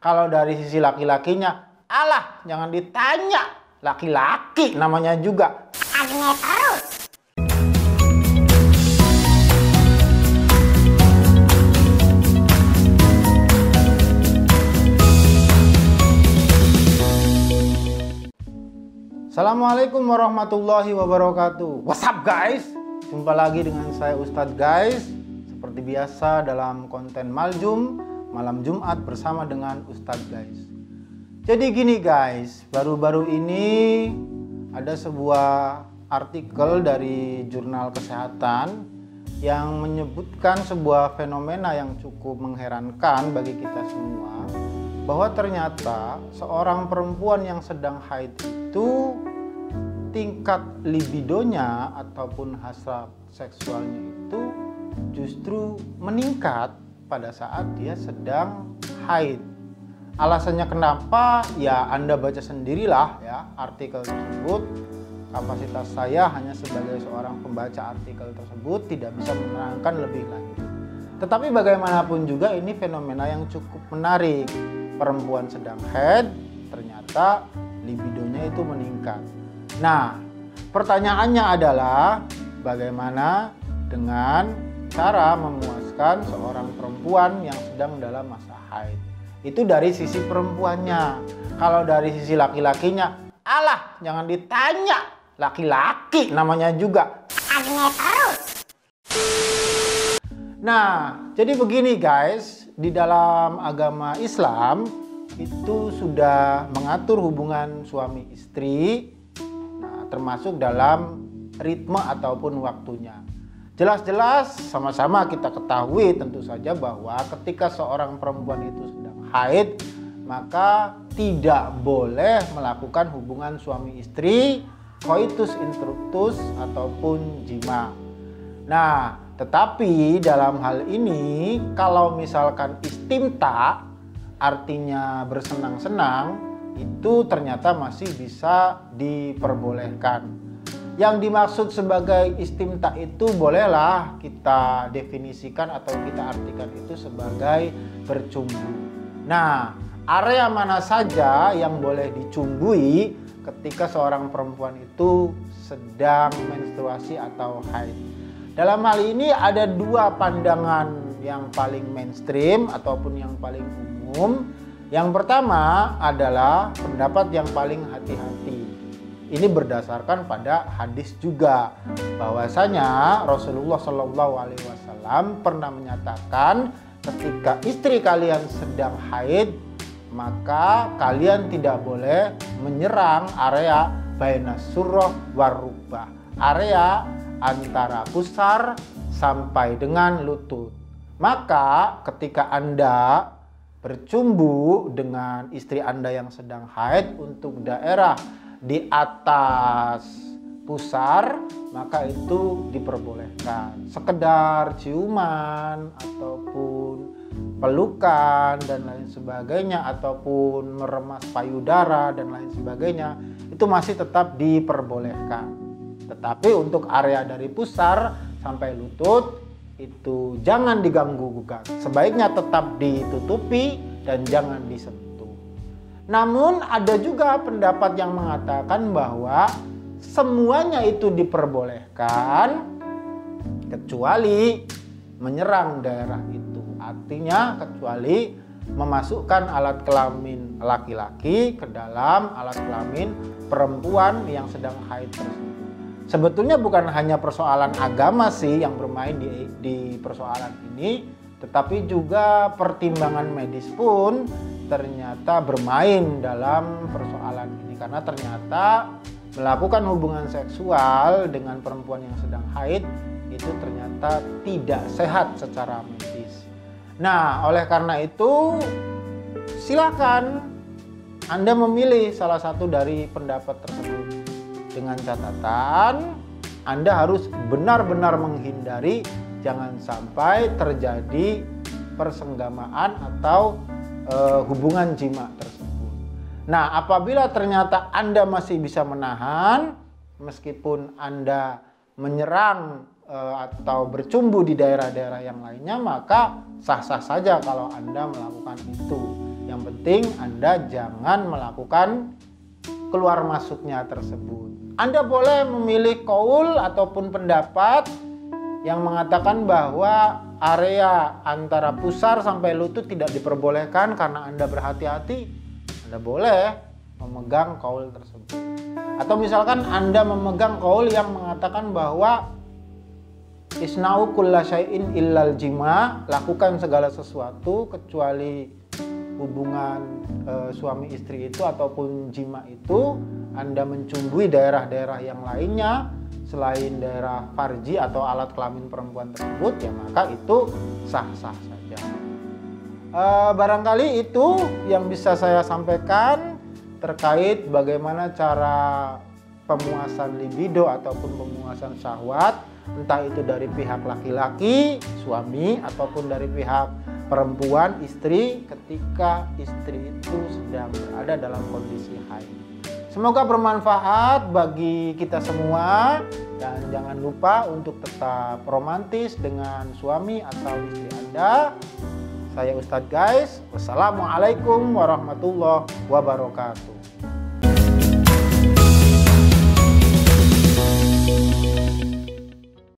Kalau dari sisi laki-lakinya, alah jangan ditanya. Laki-laki namanya juga. Agne terus. Assalamualaikum warahmatullahi wabarakatuh. What's up guys? Jumpa lagi dengan saya Ustadz guys. Seperti biasa dalam konten Maljum, malam Jumat bersama dengan Ustadz guys. Jadi gini guys, baru-baru ini ada sebuah artikel dari jurnal kesehatan yang menyebutkan sebuah fenomena yang cukup mengherankan bagi kita semua, bahwa ternyata seorang perempuan yang sedang haid itu tingkat libidonya ataupun hasrat seksualnya itu justru meningkat pada saat dia sedang haid. Alasannya kenapa? Ya Anda baca sendirilah ya artikel tersebut. Kapasitas saya hanya sebagai seorang pembaca artikel tersebut tidak bisa menerangkan lebih lanjut. Tetapi bagaimanapun juga ini fenomena yang cukup menarik. Perempuan sedang haid ternyata libidonya itu meningkat. Nah, pertanyaannya adalah bagaimana dengan cara memuaskan seorang perempuan yang sedang dalam masa haid. Itu dari sisi perempuannya. Kalau dari sisi laki-lakinya, alah jangan ditanya. Laki-laki namanya juga. Agne terus. Nah, jadi begini guys, di dalam agama Islam itu sudah mengatur hubungan suami istri, nah, termasuk dalam ritme ataupun waktunya. Jelas-jelas sama-sama kita ketahui tentu saja bahwa ketika seorang perempuan itu sedang haid, maka tidak boleh melakukan hubungan suami istri, coitus interruptus ataupun jima. Nah, tetapi dalam hal ini kalau misalkan istimta artinya bersenang-senang, itu ternyata masih bisa diperbolehkan. Yang dimaksud sebagai istimta itu bolehlah kita definisikan atau kita artikan itu sebagai bercumbu. Nah, area mana saja yang boleh dicumbui ketika seorang perempuan itu sedang menstruasi atau haid? Dalam hal ini ada dua pandangan yang paling mainstream ataupun yang paling umum. Yang pertama adalah pendapat yang paling hati-hati. Ini berdasarkan pada hadis juga, bahwasanya Rasulullah SAW pernah menyatakan ketika istri kalian sedang haid, maka kalian tidak boleh menyerang area bainas surrah warukbah, area antara pusar sampai dengan lutut. Maka ketika Anda bercumbu dengan istri Anda yang sedang haid untuk daerah di atas pusar, maka itu diperbolehkan. Sekedar ciuman ataupun pelukan dan lain sebagainya, ataupun meremas payudara dan lain sebagainya, itu masih tetap diperbolehkan. Tetapi untuk area dari pusar sampai lutut itu jangan diganggu gugat. Sebaiknya tetap ditutupi dan jangan disentuh. Namun ada juga pendapat yang mengatakan bahwa semuanya itu diperbolehkan kecuali menyerang daerah itu. Artinya kecuali memasukkan alat kelamin laki-laki ke dalam alat kelamin perempuan yang sedang haid tersebut. Sebetulnya bukan hanya persoalan agama sih yang bermain di persoalan ini, tetapi juga pertimbangan medis pun ternyata bermain dalam persoalan ini, karena ternyata melakukan hubungan seksual dengan perempuan yang sedang haid itu ternyata tidak sehat secara medis. Nah, oleh karena itu silakan Anda memilih salah satu dari pendapat tersebut, dengan catatan Anda harus benar-benar menghindari jangan sampai terjadi persenggamaan atau hubungan jima tersebut. Nah, apabila ternyata Anda masih bisa menahan, meskipun Anda menyerang atau bercumbu di daerah-daerah yang lainnya, maka sah-sah saja kalau Anda melakukan itu. Yang penting Anda jangan melakukan keluar masuknya tersebut. Anda boleh memilih qaul ataupun pendapat yang mengatakan bahwa area antara pusar sampai lutut tidak diperbolehkan karena Anda berhati-hati. Anda boleh memegang qaul tersebut. Atau misalkan Anda memegang qaul yang mengatakan bahwa isna'u kulla syai'in illal jima, lakukan segala sesuatu kecuali hubungan suami istri itu ataupun jima itu, Anda mencumbui daerah-daerah yang lainnya selain daerah farji atau alat kelamin perempuan tersebut, ya maka itu sah-sah saja. Barangkali itu yang bisa saya sampaikan terkait bagaimana cara pemuasan libido ataupun pemuasan syahwat, entah itu dari pihak laki-laki, suami, ataupun dari pihak perempuan, istri, ketika istri itu sedang berada dalam kondisi haid. Semoga bermanfaat bagi kita semua, dan jangan lupa untuk tetap romantis dengan suami atau istri Anda. Saya Ustadz guys, wassalamualaikum warahmatullahi wabarakatuh.